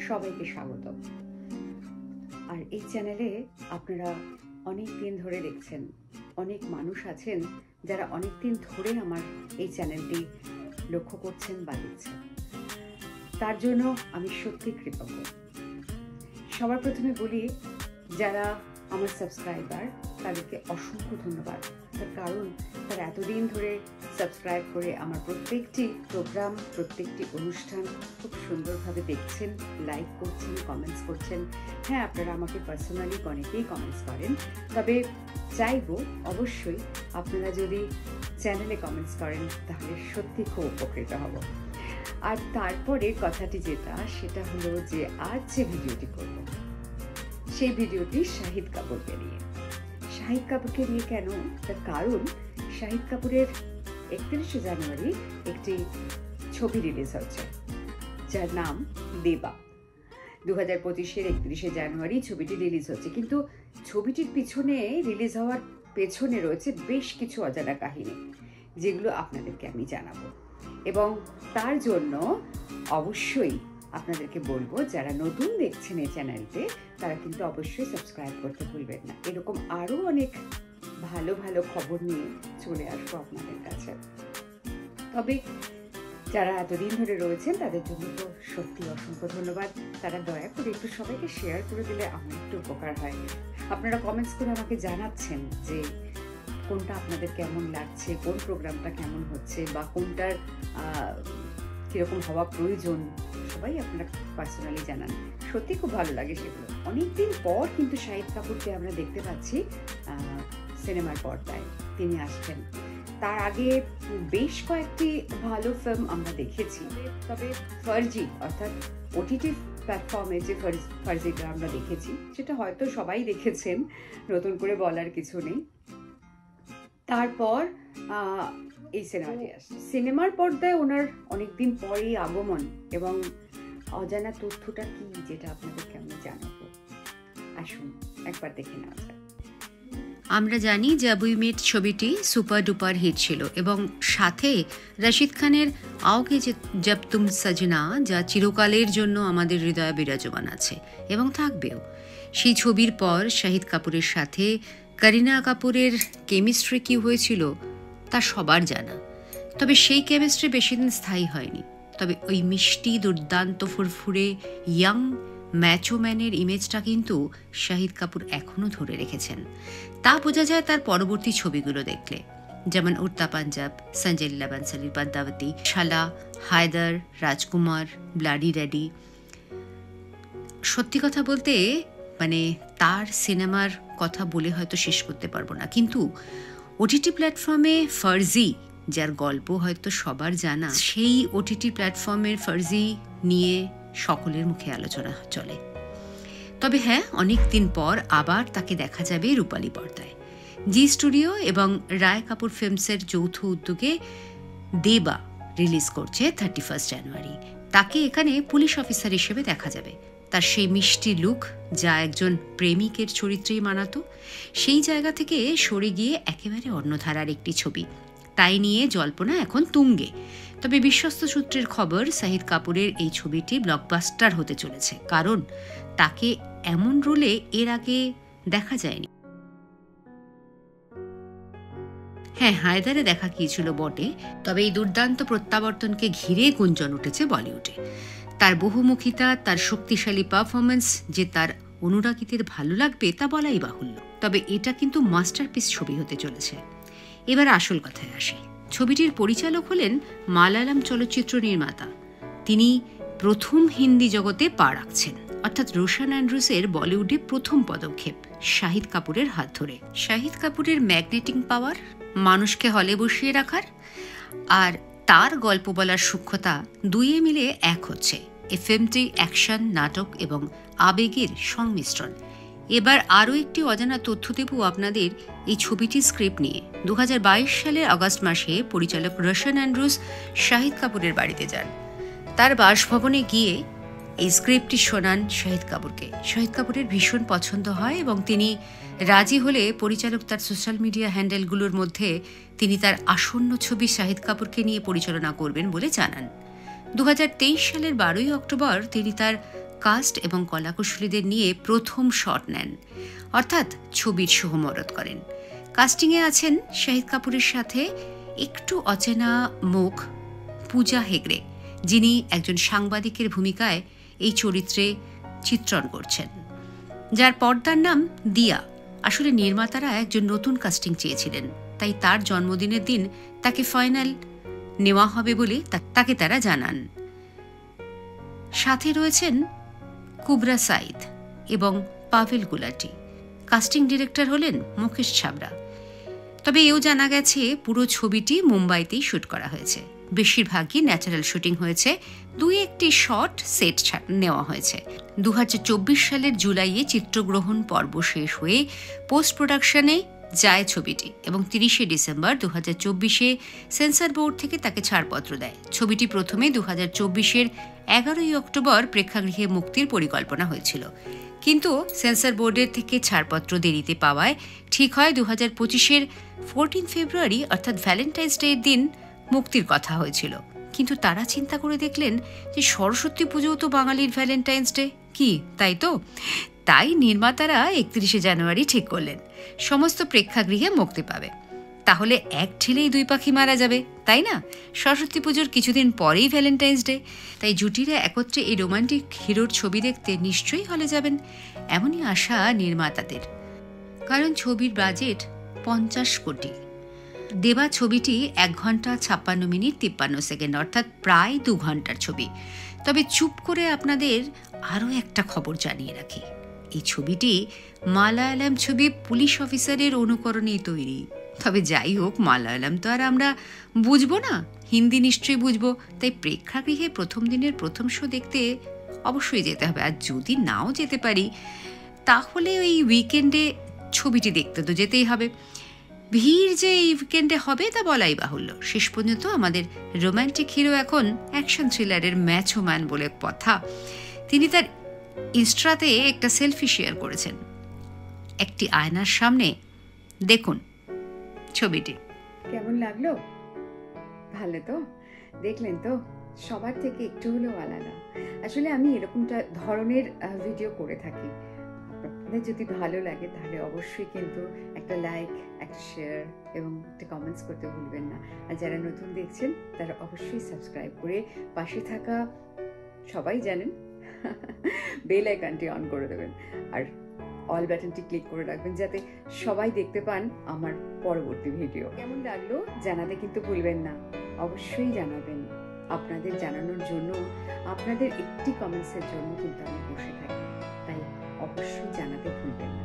সবাইকে স্বাগত। আর এই চ্যানেলে আপনারা অনেক দিন ধরে দেখছেন, অনেক মানুষ আছেন যারা অনেক দিন ধরে আমার এই চ্যানেলটি লক্ষ্য করছেন বা দেখছেন। তার জন্য আমি সত্যি কৃতজ্ঞ। সবার প্রথমে বলি, যারা আমার সাবস্ক্রাইবার তাদেরকে অসংখ্য ধন্যবাদ। তার কারণ তারা এতদিন ধরে সাবস্ক্রাইব করে আমার প্রত্যেকটি প্রোগ্রাম, প্রত্যেকটি অনুষ্ঠান খুব সুন্দরভাবে দেখছেন, লাইক করছেন, কমেন্টস করছেন। হ্যাঁ, আপনারা আমাকে পার্সোনালি অনেকেই কমেন্টস করেন, তবে চাইবো অবশ্যই আপনারা যদি চ্যানেলে কমেন্টস করেন তাহলে সত্যি খুব উপকৃত হব। আর তারপরে কথাটি সেটা হলো যে আজ যে ভিডিওটি করব সেই ভিডিওটি শাহিদ কাপুরকে নিয়ে। শাহিদ কাপুরকে নিয়ে কেন? তার কারণ শাহিদ কাপুরের 31শে জানুয়ারি একটি ছবি রিলিজ হচ্ছে যার নাম দেবা। 2025-এর 31শে জানুয়ারি ছবিটি রিলিজ হচ্ছে, কিন্তু ছবিটির পিছনে, রিলিজ হওয়ার পেছনে রয়েছে বেশ কিছু অজানা কাহিনী, যেগুলো আপনাদেরকে আমি জানাবো। এবং তার জন্য অবশ্যই আপনাদেরকে বলবো, যারা নতুন দেখছেন এই চ্যানেলতে তারা কিন্তু অবশ্যই সাবস্ক্রাইব করতে ভুলবেন না। এরকম আরও অনেক ভালো ভালো খবর নিয়ে চলে আসবো আপনাদের কাছে। তবে যারা এতদিন ধরে রয়েছেন তাদের জন্য তো সত্যি অসংখ্য ধন্যবাদ। তারা দয়া করে একটু সবাইকে শেয়ার করে দিলে আমার একটু উপকার হয়। আপনারা কমেন্টস করে আমাকে জানাচ্ছেন যে কোনটা আপনাদের কেমন লাগছে, কোন প্রোগ্রামটা কেমন হচ্ছে, বা কোনটার কীরকম হওয়া প্রয়োজন, সবাই আপনারা পার্সোনালি জানান। সত্যি খুব ভালো লাগে সেগুলো। অনেকদিন পর কিন্তু শাহিদ কাপুরকে আমরা দেখতে পাচ্ছি সিনেমার পর্দায়, তিনি আসছেন। তার আগে বেশ কয়েকটি ভালো ফিল্ম আমরা দেখেছি, তবে ফার্জি অর্থাৎ ওটিটি প্ল্যাটফর্মে যে ফার্জিটা আমরা দেখেছি সেটা হয়তো সবাই দেখেছেন, নতুন করে বলার কিছু নেই। তারপর এই সিনেমাটি আসছে। সিনেমার পর্দায় ওনার অনেকদিন পরেই আগমন, এবং অজানা তথ্যটা কি যেটা আপনাদেরকে আমি জানাবো। আসুন একবার দেখে নেওয়া যাক। আমরা জানি জব উই মেট ছবিটি সুপার ডুপার হিট ছিল, এবং সাথে রশিদ খানের আওকে জব তুম সজনা, যা চিরকালের জন্য আমাদের হৃদয়ে বিরাজমান আছে এবং থাকবেও। সেই ছবির পর শাহিদ কাপুরের সাথে করিনা কাপুরের কেমিস্ট্রি কি হয়েছিল তা সবার জানা। তবে সেই কেমিস্ট্রি বেশি দিন স্থায়ী হয়নি। তবে ওই মিষ্টি, দুর্দান্ত, ফুরফুরে ইয়াং ম্যাচোম্যানের ইমেজটা কিন্তু শাহিদ কাপুর এখনও ধরে রেখেছেন। তা বোঝা যায় তার পরবর্তী ছবিগুলো দেখলে, যেমন উড়তা পাঞ্জাব, সঞ্জয় লীলা বানসালির পদ্মাবতী, শালা, হায়দার, রাজকুমার, ব্লাডি ড্যাডি। সত্যি কথা বলতে তার সিনেমার কথা বলে হয়তো শেষ করতে পারবো না, কিন্তু ওটিটি প্ল্যাটফর্মে ফার্জি, যার গল্প হয়তো সবার জানা, সেই ওটিটি প্ল্যাটফর্মের ফার্জি নিয়ে সকলের মুখে আলোচনা চলে। তবে হ্যাঁ, অনেক দিন পর আবার তাকে দেখা যাবে রূপালী পর্দায়। জি স্টুডিও এবং রায় কাপুর ফিল্মসের যৌথ উদ্যোগে দেবা রিলিজ করছে 31 জানুয়ারি। তাকে এখানে পুলিশ অফিসার হিসেবে দেখা যাবে। তার সেই মিষ্টি লুক, যা একজন প্রেমিকের চরিত্রেই মানাতো, সেই জায়গা থেকে সরে গিয়ে একেবারে অন্য ধারার একটি ছবি। তাই নিয়ে জল্পনা এখন তুঙ্গে। তবে বিশ্বস্ত সূত্রের খবর, শাহিদ কাপুরের এই ছবিটি ব্লকবাস্টার হতে চলেছে, কারণ তাকে এমন রোলে এর আগে দেখা যায়নি। হ্যাঁ, হায়দারে দেখা গিয়েছিল বটে, তবে এই দুর্দান্ত প্রত্যাবর্তনকে ঘিরে গুঞ্জন উঠেছে বলিউডে। তার বহুমুখিতা, তার শক্তিশালী পারফরমেন্স যে তার অনুরাগীদের ভালো লাগবে তা বলাই বাহুল্য। তবে এটা কিন্তু মাস্টারপিস ছবি হতে চলেছে। এবার আসল কথায় আসি। ছবিটির পরিচালক হলেন মালায়ালাম চলচ্চিত্র নির্মাতা। তিনি প্রথম হিন্দি জগতে পা রাখছেন, অর্থাৎ রোশন অ্যান্ড্রুসের বলিউডে প্রথম পদক্ষেপ শাহিদ কাপুরের হাত ধরে। শাহিদ কাপুরের ম্যাগনেটিং পাওয়ার, মানুষকে হলে বসিয়ে রাখার, আর তার গল্প বলার সূক্ষ্মতা দুইয়ে মিলে এক হচ্ছে। এই ফিল্মটি অ্যাকশন, নাটক এবং আবেগের সংমিশ্রণ। এবার আরও একটি অজানা তথ্য দেব আপনাদের এই ছবিটির স্ক্রিপ্ট নিয়ে। 2022 সালের আগস্ট মাসে পরিচালক রোশন অ্যান্ড্রুস শাহিদ কাপুরের বাড়িতে যান। তার বাসভবনে গিয়ে এই স্ক্রিপ্টটি শোনান শাহিদ কাপুরকে। শাহিদ কাপুরের ভীষণ পছন্দ হয় এবং তিনি রাজি হলে পরিচালক তার সোশ্যাল মিডিয়া হ্যান্ডেলগুলোর মধ্যে তিনি তার আসন্ন ছবি শাহিদ কাপুরকে নিয়ে পরিচালনা করবেন বলে জানান। 2023 সালের 12ই অক্টোবর তিনি তার কাস্ট এবং কলাকুশলীদের নিয়ে প্রথম শট নেন, অর্থাৎ ছবির শুভমরত করেন। কাস্টিংয়ে আছেন শাহিদ কাপুরের সাথে একটু অচেনা মুখ পূজা হেগড়ে, যিনি একজন সাংবাদিকের ভূমিকায় এই চরিত্রে চিত্রণ করছেন, যার পর্দার নাম দিয়া। আসলে নির্মাতারা একজন নতুন কাস্টিং চেয়েছিলেন, তাই তার জন্মদিনের দিন তাকে ফাইনাল নেওয়া হবে বলে তাকে তারা জানান। সাথে রয়েছেন কুবরা সাইদ এবং পাভেল গুলাটি। কাস্টিং ডিরেক্টর হলেন মুকেশ ছাবরা। তবে এও জানা গেছে পুরো ছবিটি মুম্বাইতেই শুট করা হয়েছে। বেশিরভাগই ন্যাচারাল শুটিং হয়েছে, দুই একটি শট সেট নেওয়া হয়েছে। 2024 সালের জুলাইয়ে চিত্রগ্রহণ পর্ব শেষ হয়ে পোস্ট প্রোডাকশনে যায় ছবিটি এবং 30শে ডিসেম্বর 2024-এ সেন্সর বোর্ড থেকে তাকে ছাড়পত্র দেয়। ছবিটি প্রথমে 2024-এর 11ই অক্টোবর প্রেক্ষাগৃহে মুক্তির পরিকল্পনা হয়েছিল, কিন্তু সেন্সর বোর্ডের থেকে ছাড়পত্র দেরিতে পাওয়ায় ঠিক হয় 2025-এর 14 ফেব্রুয়ারি অর্থাৎ ভ্যালেন্টাইন্স ডে এর দিন মুক্তির কথা হয়েছিল। কিন্তু তারা চিন্তা করে দেখলেন যে সরস্বতী পুজোও তো বাঙালির ভ্যালেন্টাইন্স ডে, কি তাই তো? তাই নির্মাতারা 31শে জানুয়ারি ঠিক করলেন সমস্ত প্রেক্ষাগৃহে মুক্তি পাবে। তাহলে এক ঢিলেই দুই পাখি মারা যাবে, তাই না? সরস্বতী পুজোর কিছুদিন পরেই ভ্যালেন্টাইন্স ডে, তাই জুটিরা একত্রে এই রোমান্টিক হিরোর ছবি দেখতে নিশ্চয়ই হলে যাবেন, এমনই আশা নির্মাতাদের। কারণ ছবির বাজেট 50 কোটি। দেবা ছবিটি 1 ঘন্টা 56 মিনিট 53 সেকেন্ড, অর্থাৎ প্রায় 2 ঘন্টার ছবি। তবে চুপ করে আপনাদের আরও একটা খবর জানিয়ে রাখি, এই ছবিটি মালায়ালাম ছবি পুলিশ অফিসারের অনুকরণেই তৈরি। তবে যাই হোক, মালায়ালাম তো আর আমরা বুঝবো না, হিন্দি নিশ্চয়ই বুঝবো, তাই প্রেক্ষাগৃহে প্রথম দিনের প্রথম শো দেখতে অবশ্যই যেতে হবে। আর যদি নাও যেতে পারি তাহলে ওই উইকেন্ডে ছবিটি দেখতে তো যেতেই হবে। ভিড় যে এই উইকেন্ডে হবে তা বলাই বাহুল্য। শেষ পর্যন্ত আমাদের রোম্যান্টিক হিরো এখন অ্যাকশন থ্রিলারের ম্যাচোম্যান বলে কথা। তিনি তার ইনস্টাতে একটা সেলফি শেয়ার করেছেন একটি আয়নার সামনে। দেখুন ছবিটি। কেমন লাগলো? ভালো তো? দেখলেন তো, সবার থেকে একটু হলেও আলাদা। আসলে আমি এরকমটা ধরনের ভিডিও করে থাকি। আপনাদের যদি ভালো লাগে তাহলে অবশ্যই কিন্তু একটা লাইক, একটা শেয়ার এবং একটা কমেন্টস করতে ভুলবেন না। আর যারা নতুন দেখছেন তারা অবশ্যই সাবস্ক্রাইব করে পাশে থাকা, সবাই জানেন, বেল আইকনটি অন করে দেবেন আর অল বাটনটি ক্লিক করে রাখবেন যাতে সবাই দেখতে পান আমার পরবর্তী ভিডিও। কেমন লাগলো জানাতে কিন্তু ভুলবেন না, অবশ্যই জানাবেন। আপনাদের জানানোর জন্য, আপনাদের একটি কমেন্টসের জন্য কিন্তু আমি বসে থাকি, তাই অবশ্যই জানাতে ভুলবেন না।